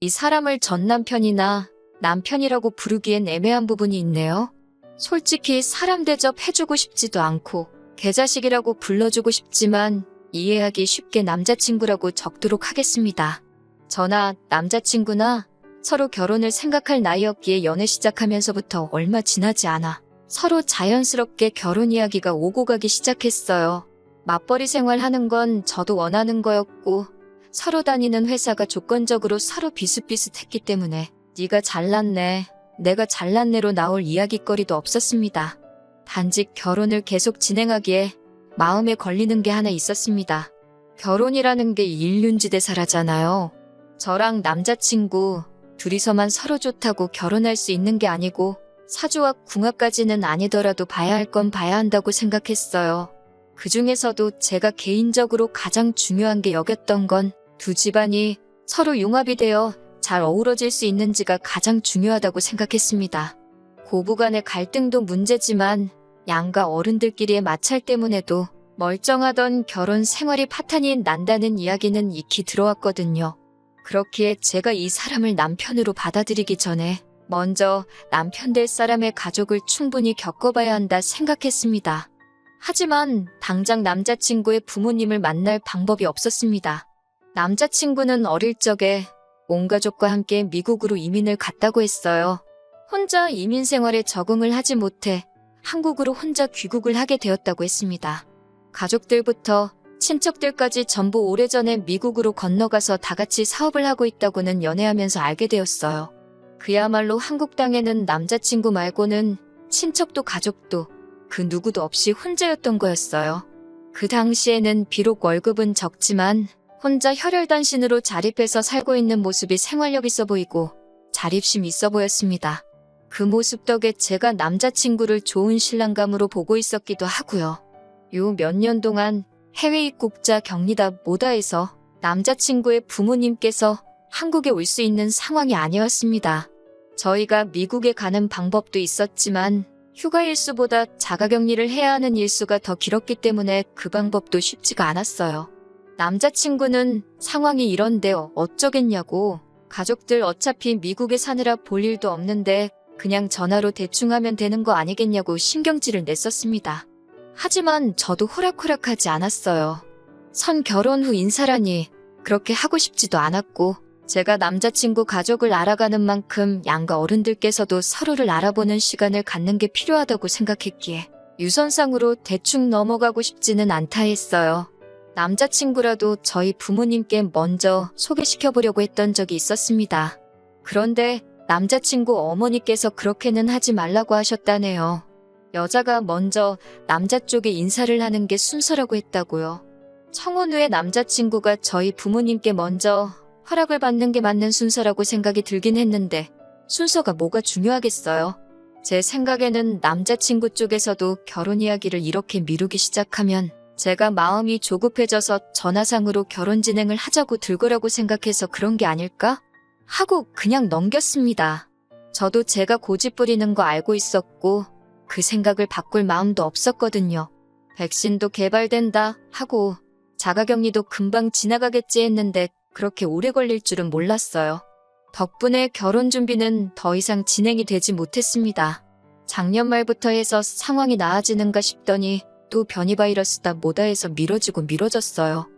이 사람을 전 남편이나 남편이라고 부르기엔 애매한 부분이 있네요. 솔직히 사람 대접해주고 싶지도 않고 개자식이라고 불러주고 싶지만 이해하기 쉽게 남자친구라고 적도록 하겠습니다. 저나 남자친구나 서로 결혼을 생각할 나이였기에 연애 시작하면서부터 얼마 지나지 않아 서로 자연스럽게 결혼 이야기가 오고 가기 시작했어요. 맞벌이 생활하는 건 저도 원하는 거였고 서로 다니는 회사가 조건적으로 서로 비슷비슷했기 때문에 네가 잘났네, 내가 잘났네로 나올 이야깃거리도 없었습니다. 단지 결혼을 계속 진행하기에 마음에 걸리는 게 하나 있었습니다. 결혼이라는 게 일륜지대사라잖아요. 저랑 남자친구 둘이서만 서로 좋다고 결혼할 수 있는 게 아니고 사주와 궁합까지는 아니더라도 봐야 할 건 봐야 한다고 생각했어요. 그 중에서도 제가 개인적으로 가장 중요한 게 여겼던 건 두 집안이 서로 융합이 되어 잘 어우러질 수 있는지가 가장 중요하다고 생각했습니다. 고부간의 갈등도 문제지만 양가 어른들끼리의 마찰 때문에도 멀쩡하던 결혼 생활이 파탄이 난다는 이야기는 익히 들어왔거든요. 그렇기에 제가 이 사람을 남편으로 받아들이기 전에 먼저 남편 될 사람의 가족을 충분히 겪어봐야 한다 생각했습니다. 하지만 당장 남자친구의 부모님을 만날 방법이 없었습니다. 남자친구는 어릴 적에 온 가족과 함께 미국으로 이민을 갔다고 했어요. 혼자 이민 생활에 적응을 하지 못해 한국으로 혼자 귀국을 하게 되었다고 했습니다. 가족들부터 친척들까지 전부 오래전에 미국으로 건너가서 다 같이 사업을 하고 있다고는 연애하면서 알게 되었어요. 그야말로 한국 땅에는 남자친구 말고는 친척도 가족도 그 누구도 없이 혼자였던 거였어요. 그 당시에는 비록 월급은 적지만 혼자 혈혈단신으로 자립해서 살고 있는 모습이 생활력 있어 보이고 자립심 있어 보였습니다. 그 모습 덕에 제가 남자친구를 좋은 신랑감으로 보고 있었기도 하고요. 요 몇 년 동안 해외 입국자 격리다 뭐다 해서 남자친구의 부모님께서 한국에 올 수 있는 상황이 아니었습니다. 저희가 미국에 가는 방법도 있었지만 휴가 일수보다 자가격리를 해야 하는 일수가 더 길었기 때문에 그 방법도 쉽지가 않았어요. 남자친구는 상황이 이런데 어쩌겠냐고, 가족들 어차피 미국에 사느라 볼 일도 없는데 그냥 전화로 대충 하면 되는 거 아니겠냐고 신경질을 냈었습니다. 하지만 저도 호락호락하지 않았어요. 선 결혼 후 인사라니 그렇게 하고 싶지도 않았고 제가 남자친구 가족을 알아가는 만큼 양가 어른들께서도 서로를 알아보는 시간을 갖는 게 필요하다고 생각했기에 유선상으로 대충 넘어가고 싶지는 않다 했어요. 남자친구라도 저희 부모님께 먼저 소개시켜보려고 했던 적이 있었습니다. 그런데 남자친구 어머니께서 그렇게는 하지 말라고 하셨다네요. 여자가 먼저 남자 쪽에 인사를 하는 게 순서라고 했다고요. 청혼 후에 남자친구가 저희 부모님께 먼저 허락을 받는 게 맞는 순서라고 생각이 들긴 했는데 순서가 뭐가 중요하겠어요. 제 생각에는 남자친구 쪽에서도 결혼 이야기를 이렇게 미루기 시작하면 제가 마음이 조급해져서 전화상으로 결혼 진행을 하자고 들 거라고 생각해서 그런 게 아닐까? 하고 그냥 넘겼습니다. 저도 제가 고집 부리는 거 알고 있었고 그 생각을 바꿀 마음도 없었거든요. 백신도 개발된다 하고 자가격리도 금방 지나가겠지 했는데 그렇게 오래 걸릴 줄은 몰랐어요. 덕분에 결혼 준비는 더 이상 진행이 되지 못했습니다. 작년 말부터 해서 상황이 나아지는가 싶더니 또 변이 바이러스다 뭐다 해서 미뤄지고 미뤄졌어요.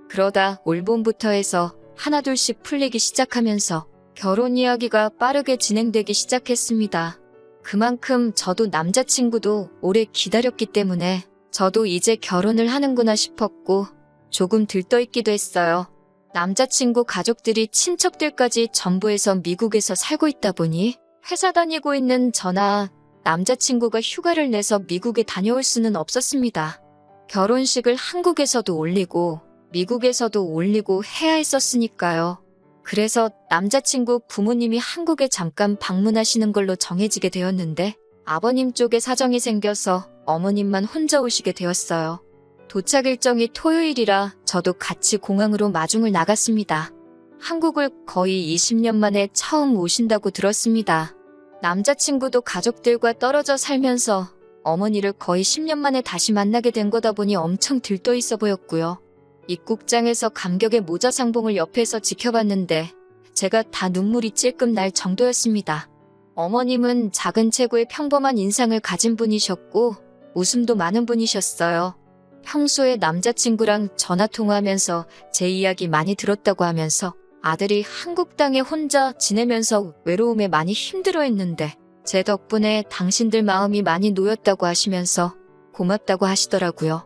그러다 올 봄부터 해서 하나둘씩 풀리기 시작하면서 결혼 이야기가 빠르게 진행되기 시작했습니다. 그만큼 저도 남자친구도 오래 기다렸기 때문에 저도 이제 결혼을 하는구나 싶었고 조금 들떠있기도 했어요. 남자친구 가족들이 친척들까지 전부 해서 미국에서 살고 있다 보니 회사 다니고 있는 저나 남자친구가 휴가를 내서 미국에 다녀올 수는 없었습니다. 결혼식을 한국에서도 올리고 미국에서도 올리고 해야 했었으니까요. 그래서 남자친구 부모님이 한국에 잠깐 방문하시는 걸로 정해지게 되었는데 아버님 쪽에 사정이 생겨서 어머님만 혼자 오시게 되었어요. 도착 일정이 토요일이라 저도 같이 공항으로 마중을 나갔습니다. 한국을 거의 20년 만에 처음 오신다고 들었습니다. 남자친구도 가족들과 떨어져 살면서 어머니를 거의 10년 만에 다시 만나게 된 거다 보니 엄청 들떠 있어 보였고요. 입국장에서 감격의 모자 상봉을 옆에서 지켜봤는데 제가 다 눈물이 찔끔 날 정도였습니다. 어머님은 작은 체구의 평범한 인상을 가진 분이셨고 웃음도 많은 분이셨어요. 평소에 남자친구랑 전화통화하면서 제 이야기 많이 들었다고 하면서 아들이 한국 땅에 혼자 지내면서 외로움에 많이 힘들어했는데 제 덕분에 당신들 마음이 많이 놓였다고 하시면서 고맙다고 하시더라고요.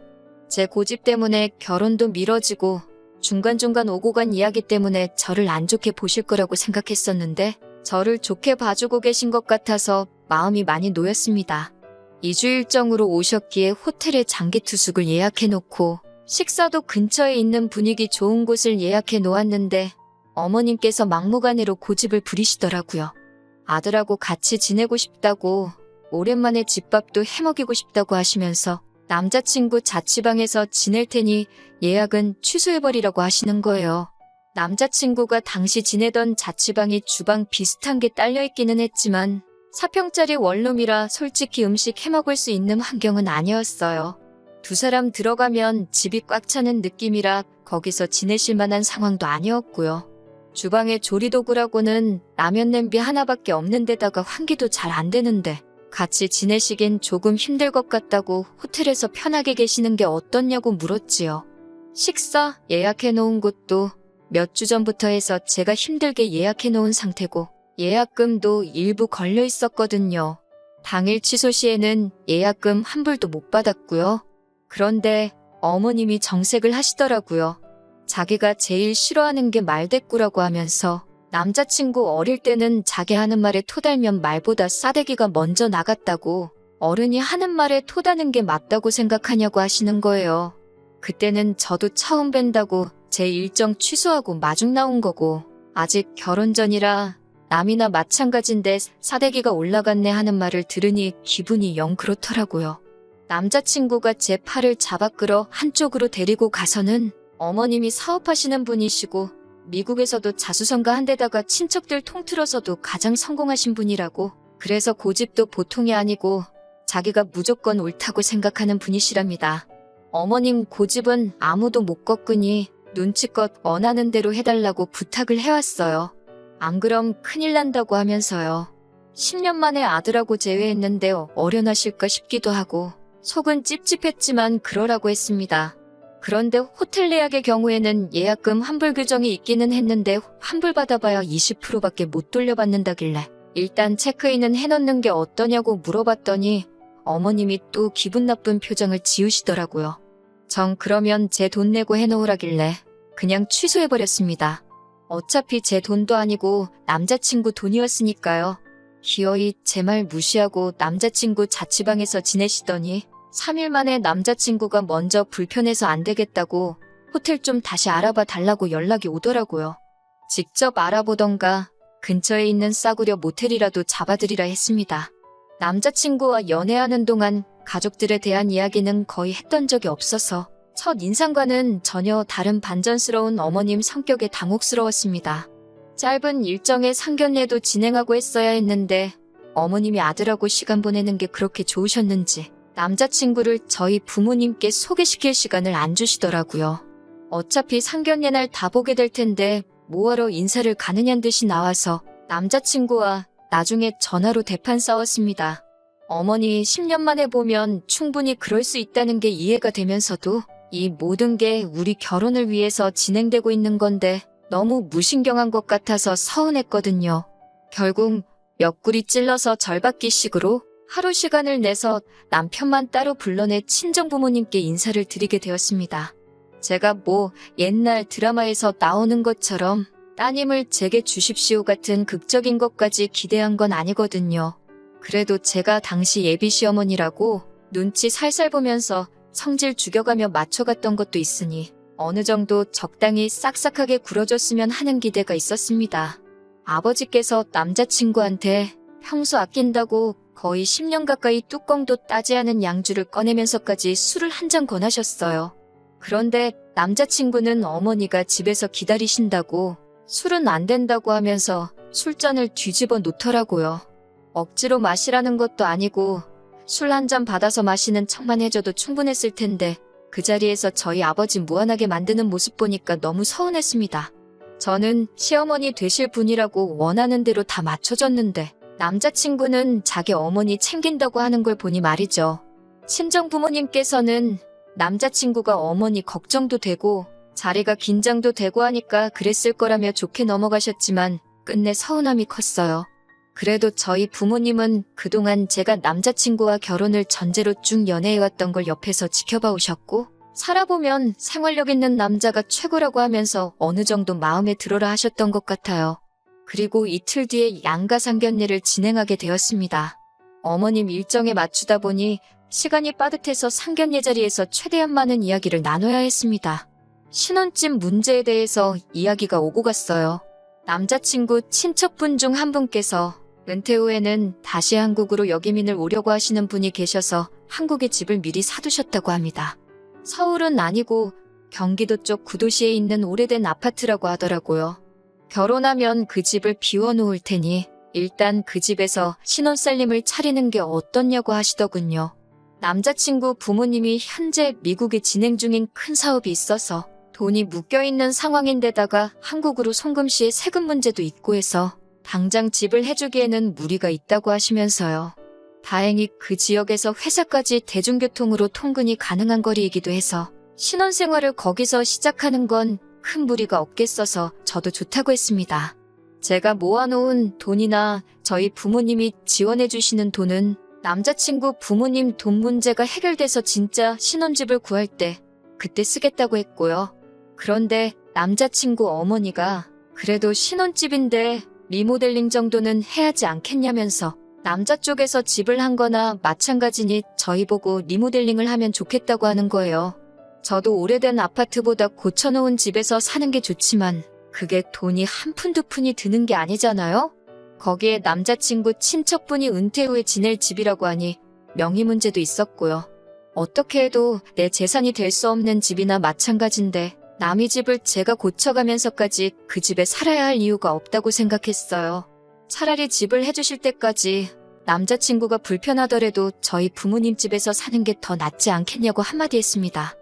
제 고집 때문에 결혼도 미뤄지고 중간중간 오고 간 이야기 때문에 저를 안 좋게 보실 거라고 생각했었는데 저를 좋게 봐주고 계신 것 같아서 마음이 많이 놓였습니다. 2주 일정으로 오셨기에 호텔에 장기 투숙을 예약해놓고 식사도 근처에 있는 분위기 좋은 곳을 예약해 놓았는데 어머님께서 막무가내로 고집을 부리시더라고요. 아들하고 같이 지내고 싶다고 오랜만에 집밥도 해먹이고 싶다고 하시면서 남자친구 자취방에서 지낼 테니 예약은 취소해버리라고 하시는 거예요. 남자친구가 당시 지내던 자취방이 주방 비슷한 게 딸려있기는 했지만 4평짜리 원룸이라 솔직히 음식 해먹을 수 있는 환경은 아니었어요. 두 사람 들어가면 집이 꽉 차는 느낌이라 거기서 지내실 만한 상황도 아니었고요. 주방에 조리도구라고는 라면 냄비 하나밖에 없는 데다가 환기도 잘 안 되는데 같이 지내시긴 조금 힘들 것 같다고 호텔에서 편하게 계시는 게 어떻냐고 물었지요. 식사 예약해 놓은 곳도 몇 주 전부터 해서 제가 힘들게 예약해 놓은 상태고 예약금도 일부 걸려 있었거든요. 당일 취소 시에는 예약금 한 불도 못 받았고요. 그런데 어머님이 정색을 하시더라고요. 자기가 제일 싫어하는 게 말대꾸라고 하면서 남자친구 어릴 때는 자기 하는 말에 토달면 말보다 싸대기가 먼저 나갔다고 어른이 하는 말에 토다는 게 맞다고 생각하냐고 하시는 거예요. 그때는 저도 처음 뵌다고 제 일정 취소하고 마중 나온 거고 아직 결혼 전이라 남이나 마찬가지인데 싸대기가 올라갔네 하는 말을 들으니 기분이 영 그렇더라고요. 남자친구가 제 팔을 잡아 끌어 한쪽으로 데리고 가서는 어머님이 사업하시는 분이시고 미국에서도 자수성가 한 데다가 친척들 통틀어서도 가장 성공하신 분이라고 그래서 고집도 보통이 아니고 자기가 무조건 옳다고 생각하는 분이시랍니다. 어머님 고집은 아무도 못 꺾으니 눈치껏 원하는 대로 해달라고 부탁을 해왔어요. 안 그럼 큰일 난다고 하면서요. 10년 만에 아들하고 재회했는데 어련하실까 싶기도 하고 속은 찝찝했지만 그러라고 했습니다. 그런데 호텔 예약의 경우에는 예약금 환불 규정이 있기는 했는데 환불 받아봐야 20%밖에 못 돌려받는다길래 일단 체크인은 해놓는 게 어떠냐고 물어봤더니 어머님이 또 기분 나쁜 표정을 지으시더라고요. 정 그러면 제 돈 내고 해놓으라길래 그냥 취소해버렸습니다. 어차피 제 돈도 아니고 남자친구 돈이었으니까요. 기어이 제 말 무시하고 남자친구 자취방에서 지내시더니 3일 만에 남자친구가 먼저 불편해서 안 되겠다고 호텔 좀 다시 알아봐 달라고 연락이 오더라고요. 직접 알아보던가 근처에 있는 싸구려 모텔이라도 잡아드리라 했습니다. 남자친구와 연애하는 동안 가족들에 대한 이야기는 거의 했던 적이 없어서 첫 인상과는 전혀 다른 반전스러운 어머님 성격에 당혹스러웠습니다. 짧은 일정의 상견례도 진행하고 했어야 했는데 어머님이 아들하고 시간 보내는 게 그렇게 좋으셨는지 남자친구를 저희 부모님께 소개시킬 시간을 안 주시더라고요. 어차피 상견례 날 다 보게 될 텐데 뭐하러 인사를 가느냐는 듯이 나와서 남자친구와 나중에 전화로 대판 싸웠습니다. 어머니 10년 만에 보면 충분히 그럴 수 있다는 게 이해가 되면서도 이 모든 게 우리 결혼을 위해서 진행되고 있는 건데 너무 무신경한 것 같아서 서운했거든요. 결국 옆구리 찔러서 절받기식으로 하루 시간을 내서 남편만 따로 불러내 친정부모님께 인사를 드리게 되었습니다. 제가 뭐 옛날 드라마에서 나오는 것처럼 따님을 제게 주십시오 같은 극적인 것까지 기대한 건 아니거든요. 그래도 제가 당시 예비 시어머니라고 눈치 살살 보면서 성질 죽여가며 맞춰갔던 것도 있으니 어느 정도 적당히 싹싹하게 굴어줬으면 하는 기대가 있었습니다. 아버지께서 남자친구한테 평소 아낀다고 거의 10년 가까이 뚜껑도 따지 않은 양주를 꺼내면서까지 술을 한 잔 권하셨어요. 그런데 남자친구는 어머니가 집에서 기다리신다고 술은 안 된다고 하면서 술잔을 뒤집어 놓더라고요. 억지로 마시라는 것도 아니고 술 한 잔 받아서 마시는 척만 해줘도 충분했을 텐데 그 자리에서 저희 아버지 무안하게 만드는 모습 보니까 너무 서운했습니다. 저는 시어머니 되실 분이라고 원하는 대로 다 맞춰줬는데 남자친구는 자기 어머니 챙긴다고 하는 걸 보니 말이죠. 친정 부모님께서는 남자친구가 어머니 걱정도 되고 자리가 긴장도 되고 하니까 그랬을 거라며 좋게 넘어가셨지만 끝내 서운함이 컸어요. 그래도 저희 부모님은 그동안 제가 남자친구와 결혼을 전제로 쭉 연애해왔던 걸 옆에서 지켜봐 오셨고 살아보면 생활력 있는 남자가 최고라고 하면서 어느 정도 마음에 들어라 하셨던 것 같아요. 그리고 이틀 뒤에 양가 상견례를 진행하게 되었습니다. 어머님 일정에 맞추다 보니 시간이 빠듯해서 상견례 자리에서 최대한 많은 이야기를 나눠야 했습니다. 신혼집 문제에 대해서 이야기가 오고 갔어요. 남자친구 친척분 중 한 분께서 은퇴 후에는 다시 한국으로 역이민을 오려고 하시는 분이 계셔서 한국에 집을 미리 사두셨다고 합니다. 서울은 아니고 경기도 쪽 구도시에 있는 오래된 아파트라고 하더라고요. 결혼하면 그 집을 비워놓을 테니 일단 그 집에서 신혼살림을 차리는 게 어떻냐고 하시더군요. 남자친구 부모님이 현재 미국에 진행 중인 큰 사업이 있어서 돈이 묶여있는 상황인데다가 한국으로 송금 시에 세금 문제도 있고 해서 당장 집을 해주기에는 무리가 있다고 하시면서요. 다행히 그 지역에서 회사까지 대중교통으로 통근이 가능한 거리이기도 해서 신혼생활을 거기서 시작하는 건 큰 무리가 없겠어서 저도 좋다고 했습니다. 제가 모아놓은 돈이나 저희 부모님이 지원해주시는 돈은 남자친구 부모님 돈 문제가 해결돼서 진짜 신혼집을 구할 때 그때 쓰겠다고 했고요. 그런데 남자친구 어머니가 그래도 신혼집인데 리모델링 정도는 해야지 않겠냐면서 남자 쪽에서 집을 한 거나 마찬가지니 저희 보고 리모델링을 하면 좋겠다고 하는 거예요. 저도 오래된 아파트보다 고쳐놓은 집에서 사는 게 좋지만 그게 돈이 한 푼 두 푼이 드는 게 아니잖아요? 거기에 남자친구 친척분이 은퇴 후에 지낼 집이라고 하니 명의 문제도 있었고요. 어떻게 해도 내 재산이 될 수 없는 집이나 마찬가지인데 남의 집을 제가 고쳐가면서까지 그 집에 살아야 할 이유가 없다고 생각했어요. 차라리 집을 해주실 때까지 남자친구가 불편하더라도 저희 부모님 집에서 사는 게 더 낫지 않겠냐고 한마디 했습니다.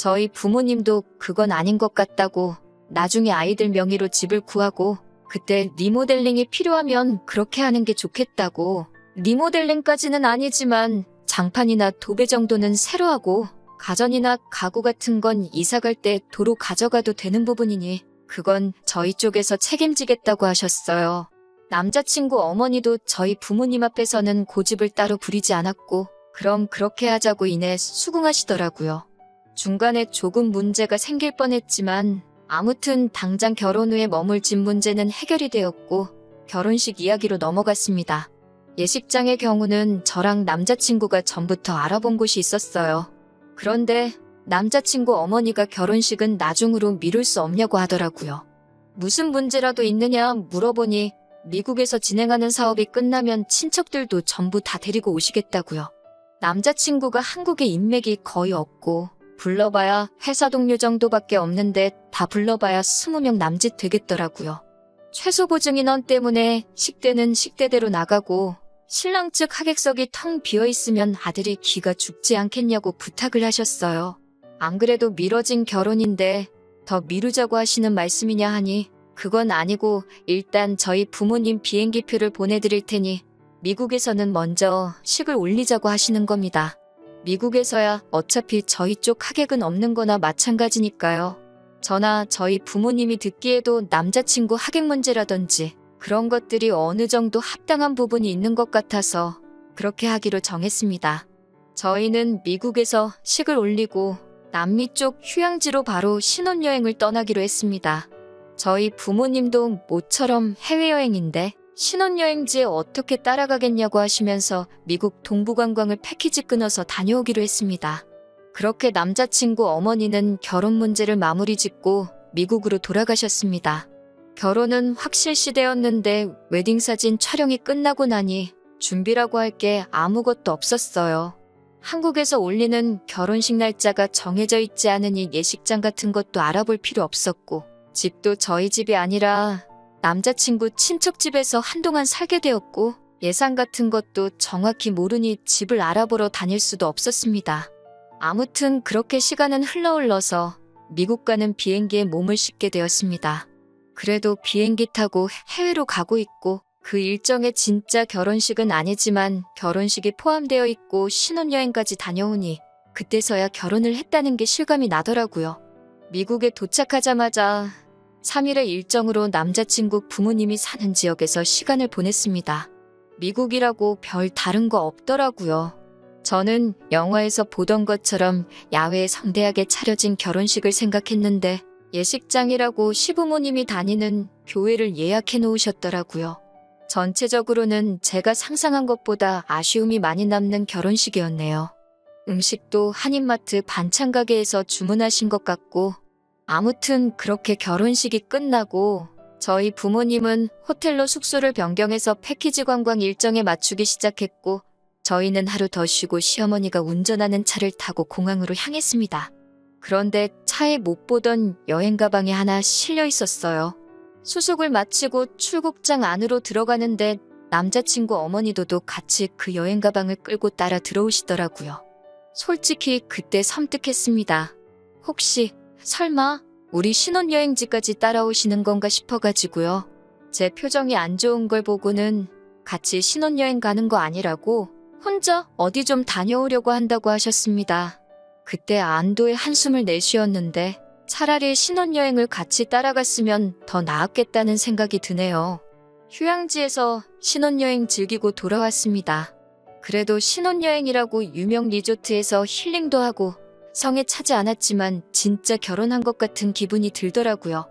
저희 부모님도 그건 아닌 것 같다고 나중에 아이들 명의로 집을 구하고 그때 리모델링이 필요하면 그렇게 하는 게 좋겠다고. 리모델링까지는 아니지만 장판이나 도배 정도는 새로 하고 가전이나 가구 같은 건 이사 갈 때 도로 가져가도 되는 부분이니 그건 저희 쪽에서 책임지겠다고 하셨어요. 남자친구 어머니도 저희 부모님 앞에서는 고집을 따로 부리지 않았고 그럼 그렇게 하자고 이내 수긍하시더라고요. 중간에 조금 문제가 생길 뻔했지만 아무튼 당장 결혼 후에 머물 집 문제는 해결이 되었고 결혼식 이야기로 넘어갔습니다. 예식장의 경우는 저랑 남자친구가 전부터 알아본 곳이 있었어요. 그런데 남자친구 어머니가 결혼식은 나중으로 미룰 수 없냐고 하더라고요. 무슨 문제라도 있느냐 물어보니 미국에서 진행하는 사업이 끝나면 친척들도 전부 다 데리고 오시겠다고요. 남자친구가 한국에 인맥이 거의 없고 불러봐야 회사 동료 정도밖에 없는데 다 불러봐야 20명 남짓 되겠더라고요. 최소 보증 인원 때문에 식대는 식대대로 나가고 신랑 측 하객석이 텅 비어있으면 아들이 기가 죽지 않겠냐고 부탁을 하셨어요. 안 그래도 미뤄진 결혼인데 더 미루자고 하시는 말씀이냐 하니 그건 아니고 일단 저희 부모님 비행기표를 보내드릴 테니 미국에서는 먼저 식을 올리자고 하시는 겁니다. 미국에서야 어차피 저희 쪽 하객은 없는 거나 마찬가지니까요. 저나 저희 부모님이 듣기에도 남자친구 하객 문제라든지 그런 것들이 어느 정도 합당한 부분이 있는 것 같아서 그렇게 하기로 정했습니다. 저희는 미국에서 식을 올리고 남미 쪽 휴양지로 바로 신혼여행을 떠나기로 했습니다. 저희 부모님도 모처럼 해외여행인데 신혼여행지에 어떻게 따라가겠냐고 하시면서 미국 동부관광을 패키지 끊어서 다녀오기로 했습니다. 그렇게 남자친구 어머니는 결혼 문제를 마무리 짓고 미국으로 돌아가셨습니다. 결혼은 확실시되었는데 웨딩사진 촬영이 끝나고 나니 준비라고 할 게 아무것도 없었어요. 한국에서 올리는 결혼식 날짜가 정해져 있지 않으니 예식장 같은 것도 알아볼 필요 없었고 집도 저희 집이 아니라 남자친구 친척 집에서 한동안 살게 되었고 예산 같은 것도 정확히 모르니 집을 알아보러 다닐 수도 없었습니다. 아무튼 그렇게 시간은 흘러서 미국 가는 비행기에 몸을 싣게 되었습니다. 그래도 비행기 타고 해외로 가고 있고 그 일정에 진짜 결혼식은 아니지만 결혼식이 포함되어 있고 신혼여행까지 다녀오니 그때서야 결혼을 했다는 게 실감이 나더라고요. 미국에 도착하자마자 3일의 일정으로 남자친구 부모님이 사는 지역에서 시간을 보냈습니다. 미국이라고 별 다른 거 없더라고요. 저는 영화에서 보던 것처럼 야외에 성대하게 차려진 결혼식을 생각했는데 예식장이라고 시부모님이 다니는 교회를 예약해 놓으셨더라고요. 전체적으로는 제가 상상한 것보다 아쉬움이 많이 남는 결혼식이었네요. 음식도 한인마트 반찬 가게에서 주문하신 것 같고 아무튼 그렇게 결혼식이 끝나고 저희 부모님은 호텔로 숙소를 변경해서 패키지 관광 일정에 맞추기 시작했고 저희는 하루 더 쉬고 시어머니가 운전하는 차를 타고 공항으로 향했습니다. 그런데 차에 못 보던 여행 가방이 하나 실려 있었어요. 수속을 마치고 출국장 안으로 들어가는데 남자친구 어머니도 같이 그 여행 가방을 끌고 따라 들어오시더라고요. 솔직히 그때 섬뜩했습니다. 혹시 설마 우리 신혼여행지까지 따라오시는 건가 싶어가지고요. 제 표정이 안 좋은 걸 보고는 같이 신혼여행 가는 거 아니라고 혼자 어디 좀 다녀오려고 한다고 하셨습니다. 그때 안도의 한숨을 내쉬었는데 차라리 신혼여행을 같이 따라갔으면 더 나았겠다는 생각이 드네요. 휴양지에서 신혼여행 즐기고 돌아왔습니다. 그래도 신혼여행이라고 유명 리조트에서 힐링도 하고 성에 차지 않았지만 진짜 결혼한 것 같은 기분이 들더라고요.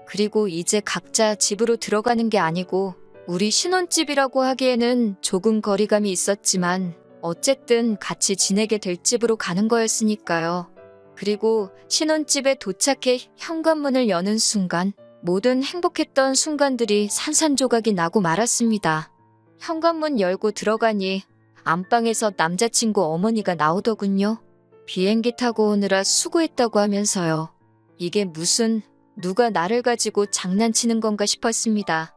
그리고 이제 각자 집으로 들어가는 게 아니고 우리 신혼집이라고 하기에는 조금 거리감이 있었지만 어쨌든 같이 지내게 될 집으로 가는 거였으니까요. 그리고 신혼집에 도착해 현관문을 여는 순간 모든 행복했던 순간들이 산산조각이 나고 말았습니다. 현관문 열고 들어가니 안방에서 남자친구 어머니가 나오더군요. 비행기 타고 오느라 수고했다고 하면서요. 이게 무슨 누가 나를 가지고 장난치는 건가 싶었습니다.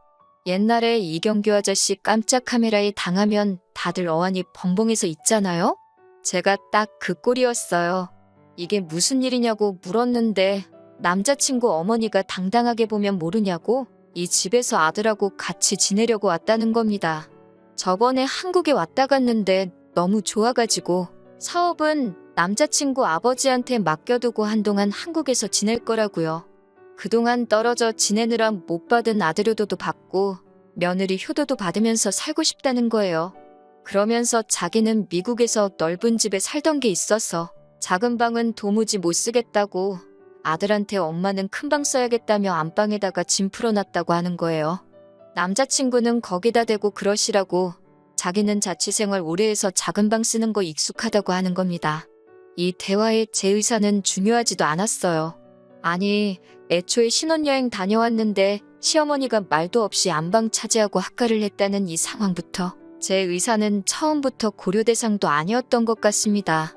옛날에 이경규 아저씨 깜짝 카메라에 당하면 다들 어안이 벙벙해서 있잖아요? 제가 딱 그 꼴이었어요. 이게 무슨 일이냐고 물었는데 남자친구 어머니가 당당하게 보면 모르냐고 이 집에서 아들하고 같이 지내려고 왔다는 겁니다. 저번에 한국에 왔다 갔는데 너무 좋아가지고 사업은 남자친구 아버지한테 맡겨두고 한동안 한국에서 지낼 거라고요. 그동안 떨어져 지내느라 못 받은 아들 효도도 받고 며느리 효도도 받으면서 살고 싶다는 거예요. 그러면서 자기는 미국에서 넓은 집에 살던 게 있어서 작은 방은 도무지 못 쓰겠다고 아들한테 엄마는 큰 방 써야겠다며 안방에다가 짐 풀어놨다고 하는 거예요. 남자친구는 거기다 대고 그러시라고 자기는 자취생활 오래 해서 작은 방 쓰는 거 익숙하다고 하는 겁니다. 이 대화에 제 의사는 중요하지도 않았어요. 아니, 애초에 신혼여행 다녀왔는데 시어머니가 말도 없이 안방 차지하고 학가를 했다는 이 상황부터 제 의사는 처음부터 고려 대상도 아니었던 것 같습니다.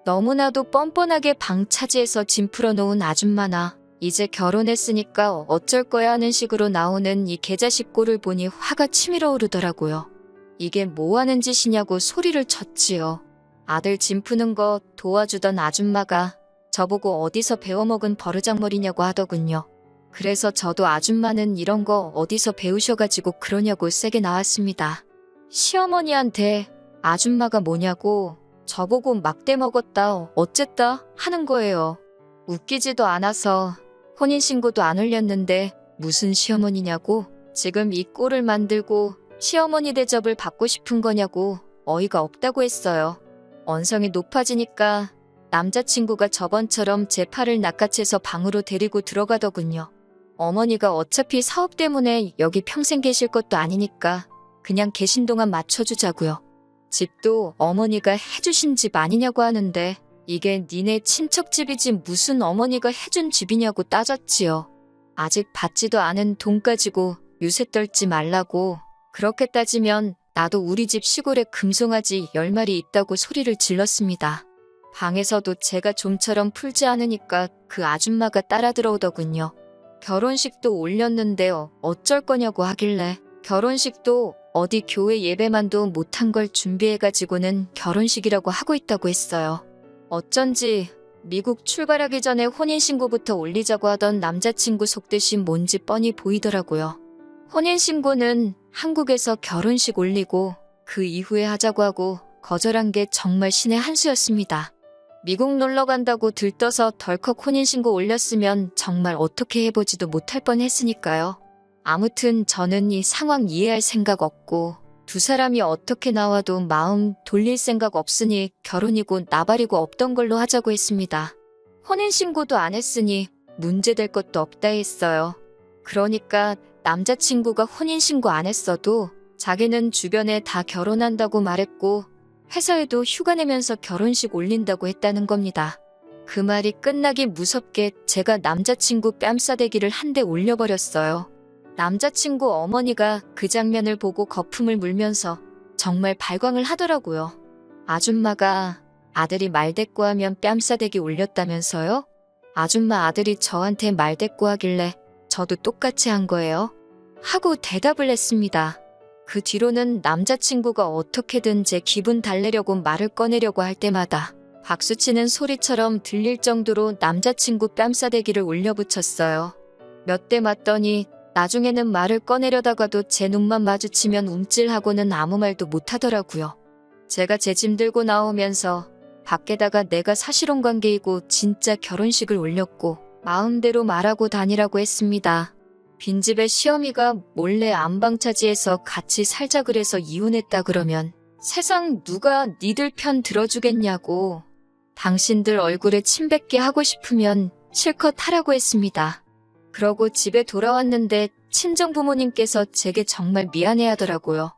너무나도 뻔뻔하게 방 차지해서 짐 풀어놓은 아줌마나 이제 결혼했으니까 어쩔 거야 하는 식으로 나오는 이 개자식 꼴을 보니 화가 치밀어 오르더라고요. 이게 뭐 하는 짓이냐고 소리를 쳤지요. 아들 짐 푸는 거 도와주던 아줌마가 저보고 어디서 배워먹은 버르장머리냐고 하더군요. 그래서 저도 아줌마는 이런 거 어디서 배우셔가지고 그러냐고 세게 나왔습니다. 시어머니한테 아줌마가 뭐냐고 저보고 막대 먹었다 어쨌다 하는 거예요. 웃기지도 않아서 혼인신고도 안 올렸는데 무슨 시어머니냐고 지금 이 꼴을 만들고 시어머니 대접을 받고 싶은 거냐고 어이가 없다고 했어요. 언성이 높아지니까 남자친구가 저번처럼 제 팔을 낚아채서 방으로 데리고 들어가더군요. 어머니가 어차피 사업 때문에 여기 평생 계실 것도 아니니까 그냥 계신 동안 맞춰주자고요. 집도 어머니가 해주신 집 아니냐고 하는데 이게 니네 친척집이지 무슨 어머니가 해준 집이냐고 따졌지요. 아직 받지도 않은 돈 가지고 유세 떨지 말라고. 그렇게 따지면 나도 우리 집 시골에 금송아지 10마리 있다고 소리를 질렀습니다. 방에서도 제가 좀처럼 풀지 않으니까 그 아줌마가 따라 들어오더군요. 결혼식도 올렸는데요. 어쩔 거냐고 하길래 결혼식도 어디 교회 예배만도 못한 걸 준비해가지고는 결혼식이라고 하고 있다고 했어요. 어쩐지 미국 출발하기 전에 혼인신고부터 올리자고 하던 남자친구 속뜻이 뭔지 뻔히 보이더라고요. 혼인신고는 한국에서 결혼식 올리고 그 이후에 하자고 하고 거절한 게 정말 신의 한 수였습니다. 미국 놀러 간다고 들떠서 덜컥 혼인신고 올렸으면 정말 어떻게 해보지도 못할 뻔했으니까요. 아무튼 저는 이 상황 이해할 생각 없고 두 사람이 어떻게 나와도 마음 돌릴 생각 없으니 결혼이고 나발이고 없던 걸로 하자고 했습니다. 혼인신고도 안 했으니 문제될 것도 없다 했어요. 그러니까 남자친구가 혼인신고 안 했어도 자기는 주변에 다 결혼한다고 말했고 회사에도 휴가 내면서 결혼식 올린다고 했다는 겁니다. 그 말이 끝나기 무섭게 제가 남자친구 뺨싸대기를 한 대 올려버렸어요. 남자친구 어머니가 그 장면을 보고 거품을 물면서 정말 발광을 하더라고요. 아줌마가 아들이 말대꾸하면 뺨싸대기 올렸다면서요? 아줌마 아들이 저한테 말대꾸하길래 저도 똑같이 한 거예요. 하고 대답을 했습니다. 그 뒤로는 남자친구가 어떻게든 제 기분 달래려고 말을 꺼내려고 할 때마다 박수치는 소리처럼 들릴 정도로 남자친구 뺨싸대기를 올려붙였어요. 몇 대 맞더니 나중에는 말을 꺼내려다가도 제 눈만 마주치면 움찔하고는 아무 말도 못하더라고요. 제가 제 짐 들고 나오면서 밖에다가 내가 사실혼관계이고 진짜 결혼식을 올렸고 마음대로 말하고 다니라고 했습니다. 빈집에 시어미가 몰래 안방차지해서 같이 살자 그래서 이혼했다 그러면 세상 누가 니들 편 들어주겠냐고. 당신들 얼굴에 침 뱉게 하고 싶으면 실컷 하라고 했습니다. 그러고 집에 돌아왔는데 친정부모님께서 제게 정말 미안해하더라고요.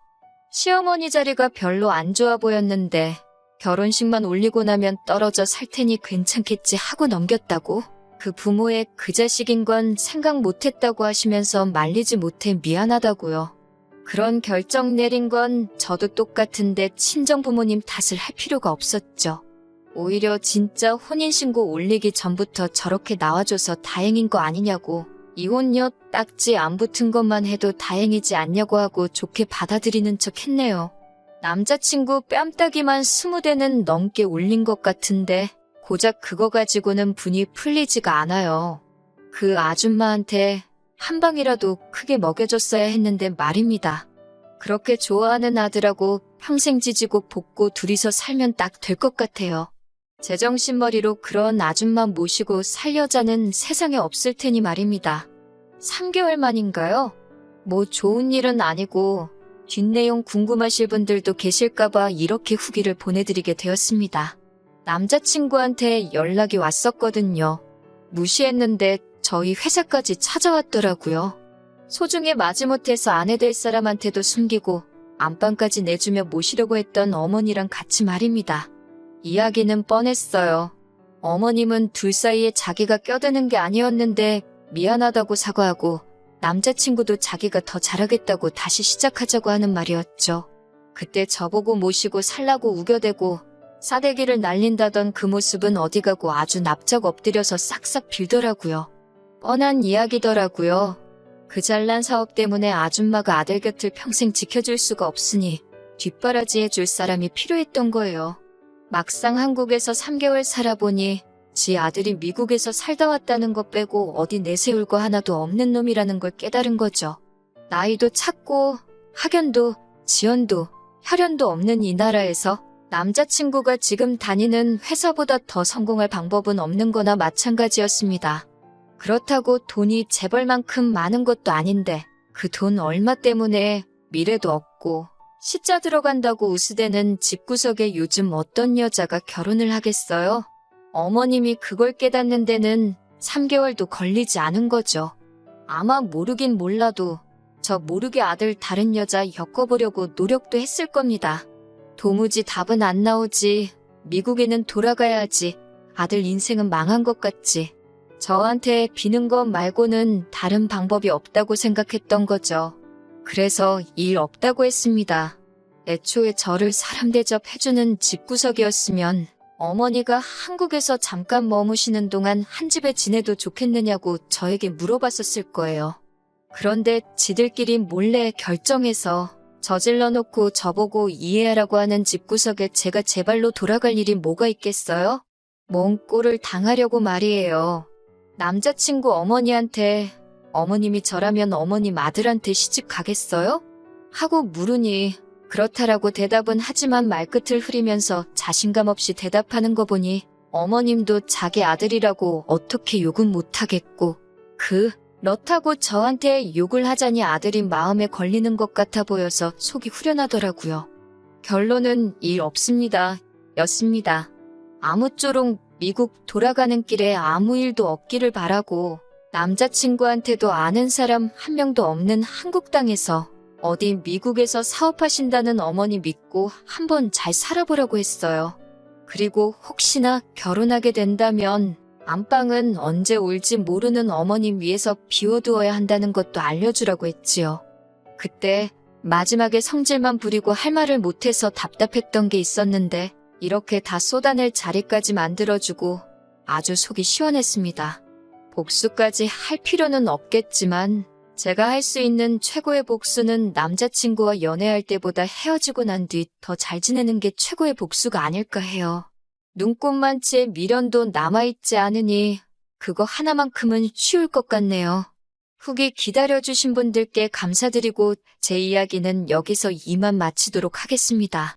시어머니 자리가 별로 안 좋아 보였는데 결혼식만 올리고 나면 떨어져 살 테니 괜찮겠지 하고 넘겼다고. 그 부모의 그 자식인 건 생각 못했다고 하시면서 말리지 못해 미안하다고요. 그런 결정 내린 건 저도 똑같은데 친정부모님 탓을 할 필요가 없었죠. 오히려 진짜 혼인신고 올리기 전부터 저렇게 나와줘서 다행인 거 아니냐고, 이혼녀 딱지 안 붙은 것만 해도 다행이지 않냐고 하고 좋게 받아들이는 척 했네요. 남자친구 뺨따기만 20대는 넘게 올린 것 같은데 고작 그거 가지고는 분이 풀리지가 않아요. 그 아줌마한테 한 방이라도 크게 먹여줬어야 했는데 말입니다. 그렇게 좋아하는 아들하고 평생 지지고 볶고 둘이서 살면 딱 될 것 같아요. 제정신머리로 그런 아줌마 모시고 살 여자는 세상에 없을 테니 말입니다. 3개월 만인가요? 뭐 좋은 일은 아니고 뒷내용 궁금하실 분들도 계실까봐 이렇게 후기를 보내드리게 되었습니다. 남자친구한테 연락이 왔었거든요. 무시했는데 저희 회사까지 찾아왔더라고요. 소중히 마지못해서 아내 될 사람한테도 숨기고 안방까지 내주며 모시려고 했던 어머니랑 같이 말입니다. 이야기는 뻔했어요. 어머님은 둘 사이에 자기가 껴드는 게 아니었는데 미안하다고 사과하고 남자친구도 자기가 더 잘하겠다고 다시 시작하자고 하는 말이었죠. 그때 저보고 모시고 살라고 우겨대고 싸대기를 날린다던 그 모습은 어디 가고 아주 납작 엎드려서 싹싹 빌더라고요. 뻔한 이야기더라고요. 그 잘난 사업 때문에 아줌마가 아들 곁을 평생 지켜줄 수가 없으니 뒷바라지해줄 사람이 필요했던 거예요. 막상 한국에서 3개월 살아보니 지 아들이 미국에서 살다 왔다는 것 빼고 어디 내세울 거 하나도 없는 놈이라는 걸 깨달은 거죠. 나이도 찼고 학연도 지연도 혈연도 없는 이 나라에서 남자친구가 지금 다니는 회사보다 더 성공할 방법은 없는 거나 마찬가지였습니다. 그렇다고 돈이 재벌만큼 많은 것도 아닌데 그 돈 얼마 때문에 미래도 없고 시자 들어간다고 우스대는 집구석에 요즘 어떤 여자가 결혼을 하겠어요? 어머님이 그걸 깨닫는 데는 3개월도 걸리지 않은 거죠. 아마 모르긴 몰라도 저 모르게 아들 다른 여자 엮어보려고 노력도 했을 겁니다. 도무지 답은 안 나오지. 미국에는 돌아가야 하지. 아들 인생은 망한 것 같지. 저한테 비는 것 말고는 다른 방법이 없다고 생각했던 거죠. 그래서 일 없다고 했습니다. 애초에 저를 사람 대접해주는 집구석이었으면 어머니가 한국에서 잠깐 머무시는 동안 한 집에 지내도 좋겠느냐고 저에게 물어봤었을 거예요. 그런데 지들끼리 몰래 결정해서 저질러 놓고 저보고 이해하라고 하는 집구석에 제가 제 발로 돌아갈 일이 뭐가 있겠어요? 뭔 꼴을 당하려고 말이에요. 남자친구 어머니한테 어머님이 저라면 어머님 아들한테 시집 가겠어요? 하고 물으니 그렇다라고 대답은 하지만 말끝을 흐리면서 자신감 없이 대답하는 거 보니 어머님도 자기 아들이라고 어떻게 욕은 못하겠고 그렇다고 저한테 욕을 하자니 아들이 마음에 걸리는 것 같아 보여서 속이 후련하더라고요. 결론은 일 없습니다. 였습니다. 아무쪼록 미국 돌아가는 길에 아무 일도 없기를 바라고 남자친구한테도 아는 사람 한 명도 없는 한국 땅에서 어디 미국에서 사업하신다는 어머니 믿고 한번 잘 살아보라고 했어요. 그리고 혹시나 결혼하게 된다면 안방은 언제 올지 모르는 어머님 위해서 비워두어야 한다는 것도 알려주라고 했지요. 그때 마지막에 성질만 부리고 할 말을 못해서 답답했던 게 있었는데 이렇게 다 쏟아낼 자리까지 만들어주고 아주 속이 시원했습니다. 복수까지 할 필요는 없겠지만 제가 할 수 있는 최고의 복수는 남자친구와 연애할 때보다 헤어지고 난 뒤 더 잘 지내는 게 최고의 복수가 아닐까 해요. 눈꽃만치의 미련도 남아있지 않으니 그거 하나만큼은 쉬울 것 같네요. 후기 기다려주신 분들께 감사드리고 제 이야기는 여기서 이만 마치도록 하겠습니다.